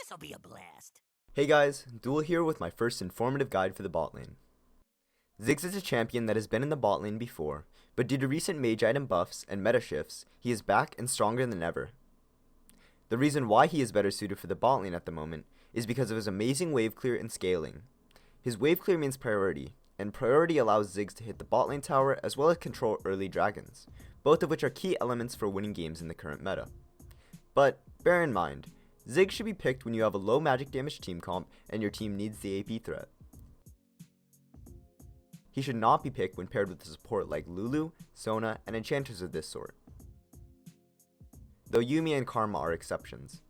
This'll be a blast. Hey guys, Duel here with my first informative guide for the bot lane. Ziggs is a champion that has been in the bot lane before, but due to recent mage item buffs and meta shifts, he is back and stronger than ever. The reason why he is better suited for the bot lane at the moment is because of his amazing wave clear and scaling. His wave clear means priority, and priority allows Ziggs to hit the bot lane tower as well as control early dragons, both of which are key elements for winning games in the current meta. But bear in mind, Ziggs should be picked when you have a low magic damage team comp and your team needs the AP threat. He should not be picked when paired with a support like Lulu, Sona, and enchanters of this sort, though Yuumi and Karma are exceptions.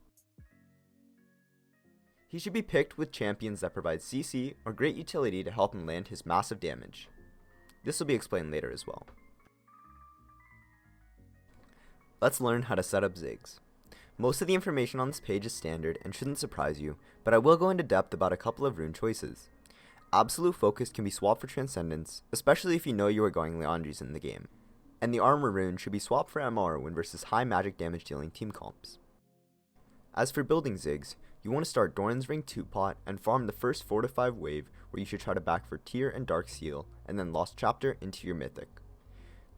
He should be picked with champions that provide CC or great utility to help him land his massive damage. This will be explained later as well. Let's learn how to set up Ziggs. Most of the information on this page is standard and shouldn't surprise you, but I will go into depth about a couple of rune choices. Absolute Focus can be swapped for Transcendence, especially if you know you are going Leandries in the game, and the Armor rune should be swapped for MR when versus high magic damage dealing team comps. As for building Ziggs, you want to start Doran's Ring 2 pot and farm the first 4 to 5 wave where you should try to back for Tear and Dark Seal, and then Lost Chapter into your Mythic.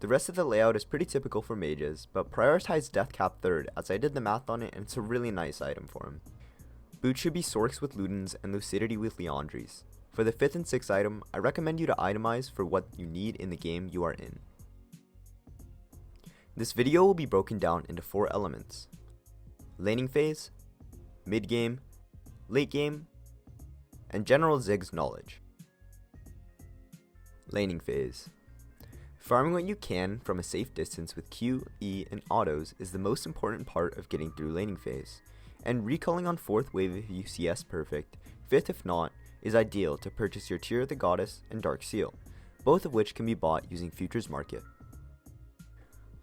The rest of the layout is pretty typical for mages, but prioritize Deathcap 3rd as I did the math on it and it's a really nice item for him. Boots should be Sorks with Ludens and Lucidity with Leandries. For the 5th and 6th item, I recommend you to itemize for what you need in the game you are in. This video will be broken down into 4 elements: laning phase, mid game, late game, and general Ziggs knowledge. Laning phase. Farming what you can from a safe distance with Q, E, and autos is the most important part of getting through laning phase, and recalling on 4th wave if you CS perfect, 5th if not, is ideal to purchase your Tear of the Goddess and Dark Seal, both of which can be bought using Futures Market.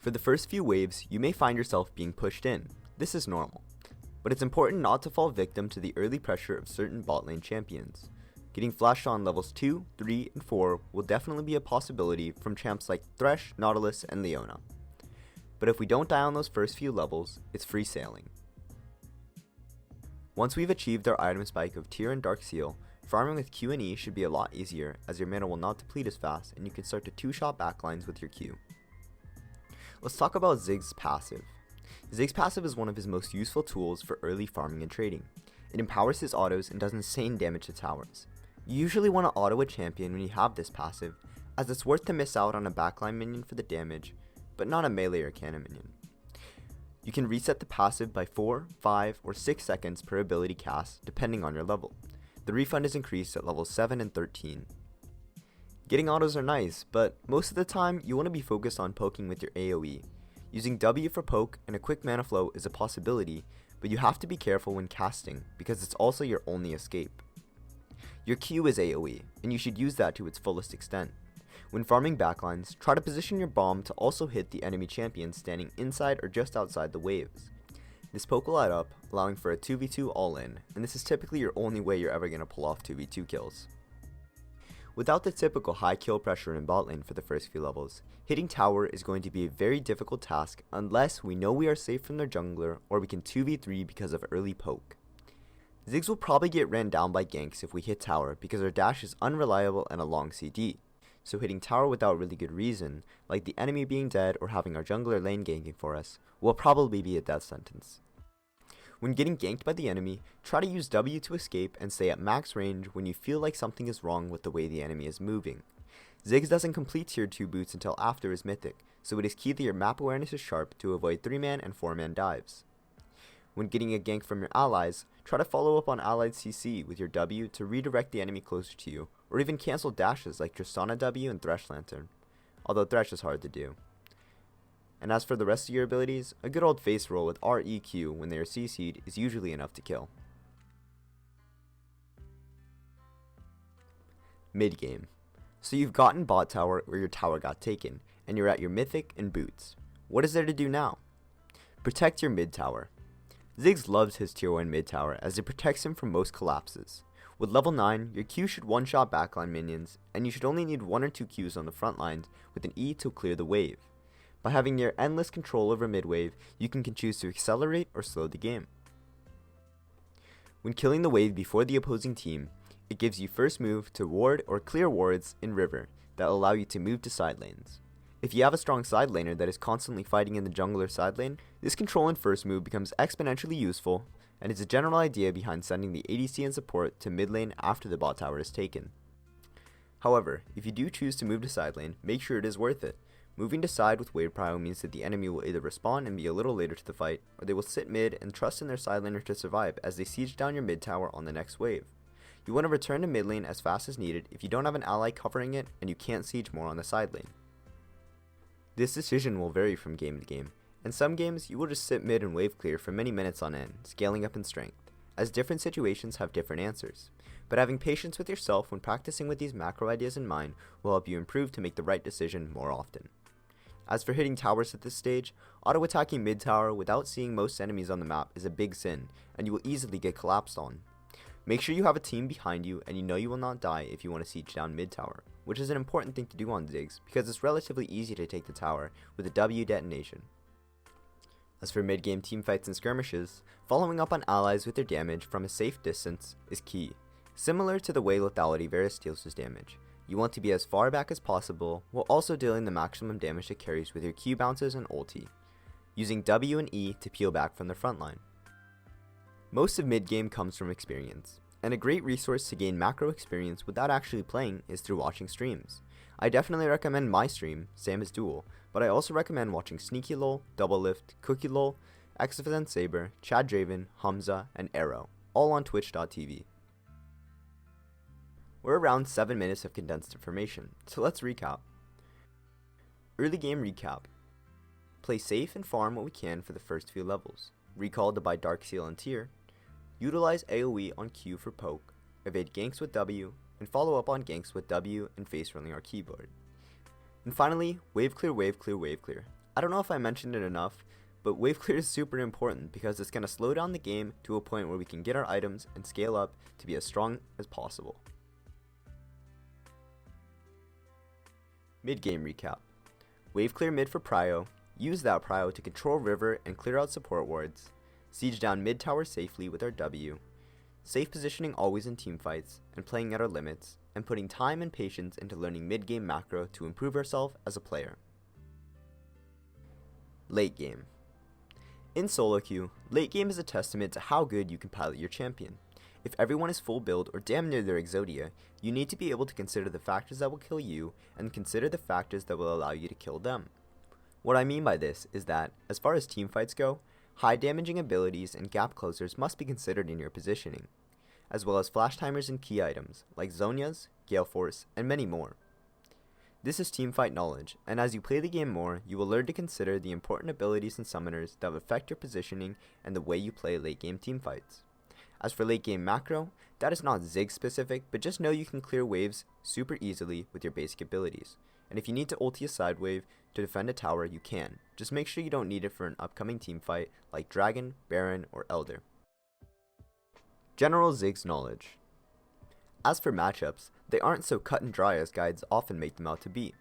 For the first few waves, you may find yourself being pushed in. This is normal, but it's important not to fall victim to the early pressure of certain bot lane champions. Getting flashed on levels 2, 3, and 4 will definitely be a possibility from champs like Thresh, Nautilus, and Leona. But if we don't die on those first few levels, it's free sailing. Once we've achieved our item spike of Tear and Dark Seal, farming with Q and E should be a lot easier as your mana will not deplete as fast and you can start to 2-shot backlines with your Q. Let's talk about Ziggs' passive. Ziggs' passive is one of his most useful tools for early farming and trading. It empowers his autos and does insane damage to towers. You usually want to auto a champion when you have this passive, as it's worth to miss out on a backline minion for the damage, but not a melee or cannon minion. You can reset the passive by 4, 5, or 6 seconds per ability cast depending on your level. The refund is increased at levels 7 and 13. Getting autos are nice, but most of the time you want to be focused on poking with your AoE. Using W for poke and a quick mana flow is a possibility, but you have to be careful when casting because it's also your only escape. Your Q is AoE, and you should use that to its fullest extent. When farming backlines, try to position your bomb to also hit the enemy champion standing inside or just outside the waves. This poke will add up, allowing for a 2v2 all-in, and this is typically your only way you're ever going to pull off 2v2 kills. Without the typical high kill pressure in bot lane for the first few levels, hitting tower is going to be a very difficult task unless we know we are safe from their jungler or we can 2v3 because of early poke. Ziggs will probably get ran down by ganks if we hit tower because our dash is unreliable and a long CD, so hitting tower without really good reason, like the enemy being dead or having our jungler lane ganking for us, will probably be a death sentence. When getting ganked by the enemy, try to use W to escape and stay at max range when you feel like something is wrong with the way the enemy is moving. Ziggs doesn't complete tier 2 boots until after his mythic, so it is key that your map awareness is sharp to avoid 3-man and 4-man dives. When getting a gank from your allies, try to follow up on allied CC with your W to redirect the enemy closer to you, or even cancel dashes like Tristana W and Thresh Lantern, although Thresh is hard to do. And as for the rest of your abilities, a good old face roll with REQ when they are CC'd is usually enough to kill. Mid game. So you've gotten bot tower or your tower got taken, and you're at your mythic and boots. What is there to do now? Protect your mid tower. Ziggs loves his tier 1 mid tower as it protects him from most collapses. With level 9, your Q should one-shot backline minions, and you should only need 1 or 2 Qs on the front lines with an E to clear the wave. By having near endless control over mid wave, you can choose to accelerate or slow the game. When killing the wave before the opposing team, it gives you first move to ward or clear wards in river that allow you to move to side lanes. If you have a strong side laner that is constantly fighting in the jungle or side lane, this control and first move becomes exponentially useful, and is a general idea behind sending the ADC and support to mid lane after the bot tower is taken. However, if you do choose to move to side lane, make sure it is worth it. Moving to side with wave prio means that the enemy will either respawn and be a little later to the fight, or they will sit mid and trust in their side laner to survive as they siege down your mid tower on the next wave. You want to return to mid lane as fast as needed if you don't have an ally covering it and you can't siege more on the side lane. This decision will vary from game to game. In some games, you will just sit mid and wave clear for many minutes on end, scaling up in strength, as different situations have different answers. But having patience with yourself when practicing with these macro ideas in mind will help you improve to make the right decision more often. As for hitting towers at this stage, auto-attacking mid tower without seeing most enemies on the map is a big sin, and you will easily get collapsed on. Make sure you have a team behind you and you know you will not die if you want to siege down mid tower, which is an important thing to do on Ziggs because it's relatively easy to take the tower with a W detonation. As for mid game teamfights and skirmishes, following up on allies with their damage from a safe distance is key. Similar to the way lethality Varus deals his damage, you want to be as far back as possible while also dealing the maximum damage to carries with your Q bounces and ulti, using W and E to peel back from the front line. Most of mid game comes from experience, and a great resource to gain macro experience without actually playing is through watching streams. I definitely recommend my stream, Sam's Duel, but I also recommend watching Sneaky Lol, Double Lift, Cookie Lol, X11 Saber, Chad Draven, Hamza, and Arrow, all on twitch.tv. We're around 7 minutes of condensed information, so let's recap. Early game recap. Play safe and farm what we can for the first few levels. Recall to buy Dark Seal and Tier. Utilize AoE on Q for poke. Evade ganks with W, and follow up on ganks with W and face rolling our keyboard. And finally, wave clear, wave clear, wave clear. I don't know if I mentioned it enough, but wave clear is super important because it's going to slow down the game to a point where we can get our items and scale up to be as strong as possible. Mid game recap. Wave clear mid for prio. Use that prio to control river and clear out support wards. Siege down mid tower safely with our W. Safe positioning always in teamfights, and playing at our limits, and putting time and patience into learning mid-game macro to improve ourselves as a player. Late game. In solo queue, late game is a testament to how good you can pilot your champion. If everyone is full build or damn near their Exodia, you need to be able to consider the factors that will kill you, and consider the factors that will allow you to kill them. What I mean by this is that, as far as teamfights go, high damaging abilities and gap closers must be considered in your positioning, as well as flash timers and key items like Zhonya's, Gale Force, and many more. This is teamfight knowledge, and as you play the game more, you will learn to consider the important abilities and summoners that will affect your positioning and the way you play late game teamfights. As for late game macro, that is not Ziggs specific, but just know you can clear waves super easily with your basic abilities, and if you need to ulti a side wave to defend a tower, you can. Just make sure you don't need it for an upcoming teamfight like Dragon, Baron, or Elder. General Ziggs knowledge. As for matchups, they aren't so cut and dry as guides often make them out to be.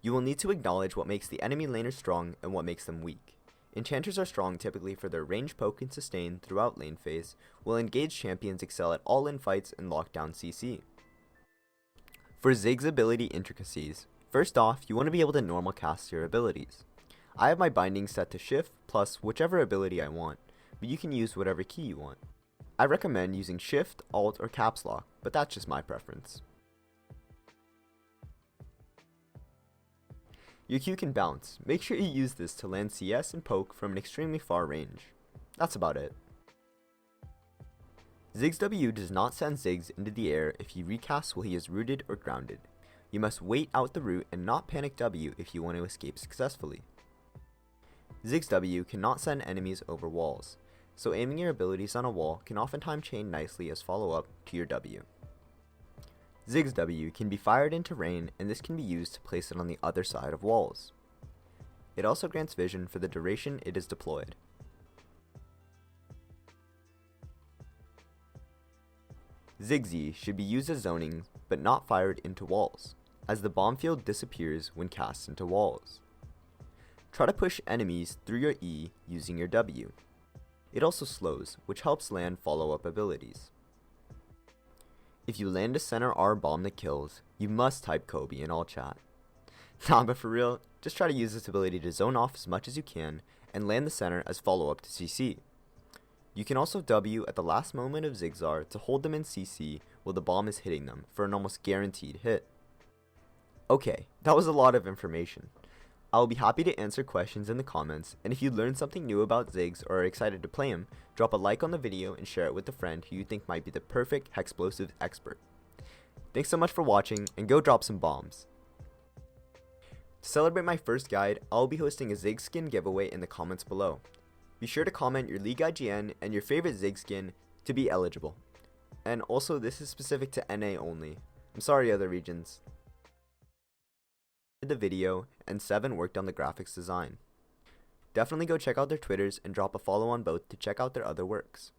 You will need to acknowledge what makes the enemy laner strong and what makes them weak. Enchanters are strong typically for their range poke and sustain throughout lane phase, while engaged champions excel at all-in fights and lockdown CC. For Ziggs ability intricacies, first off, you want to be able to normal cast your abilities. I have my binding set to shift plus whichever ability I want, but you can use whatever key you want. I recommend using shift, alt, or caps lock, but that's just my preference. Your Q can bounce. Make sure you use this to land CS and poke from an extremely far range. That's about it. Ziggs W does not send Ziggs into the air if he recasts while he is rooted or grounded. You must wait out the root and not panic W if you want to escape successfully. Ziggs W cannot send enemies over walls, so aiming your abilities on a wall can oftentimes chain nicely as follow-up to your W. Ziggs W can be fired in terrain, and this can be used to place it on the other side of walls. It also grants vision for the duration it is deployed. Ziggs E should be used as zoning, but not fired into walls, as the bomb field disappears when cast into walls. Try to push enemies through your E using your W. It also slows, which helps land follow-up abilities. If you land a center R bomb that kills, you must type Kobe in all chat. Nah, but for real, just try to use this ability to zone off as much as you can and land the center as follow-up to CC. You can also W at the last moment of Ziggs to hold them in CC while the bomb is hitting them for an almost guaranteed hit. Okay, that was a lot of information. I will be happy to answer questions in the comments, and if you learned something new about Ziggs or are excited to play him, drop a like on the video and share it with a friend who you think might be the perfect Hexplosive expert. Thanks so much for watching, and go drop some bombs. To celebrate my first guide, I will be hosting a Ziggs skin giveaway in the comments below. Be sure to comment your League IGN and your favorite Ziggs skin to be eligible. And also, this is specific to NA only. I'm sorry other regions. The video, and 7 worked on the graphics design. Definitely go check out their Twitters and drop a follow on both to check out their other works.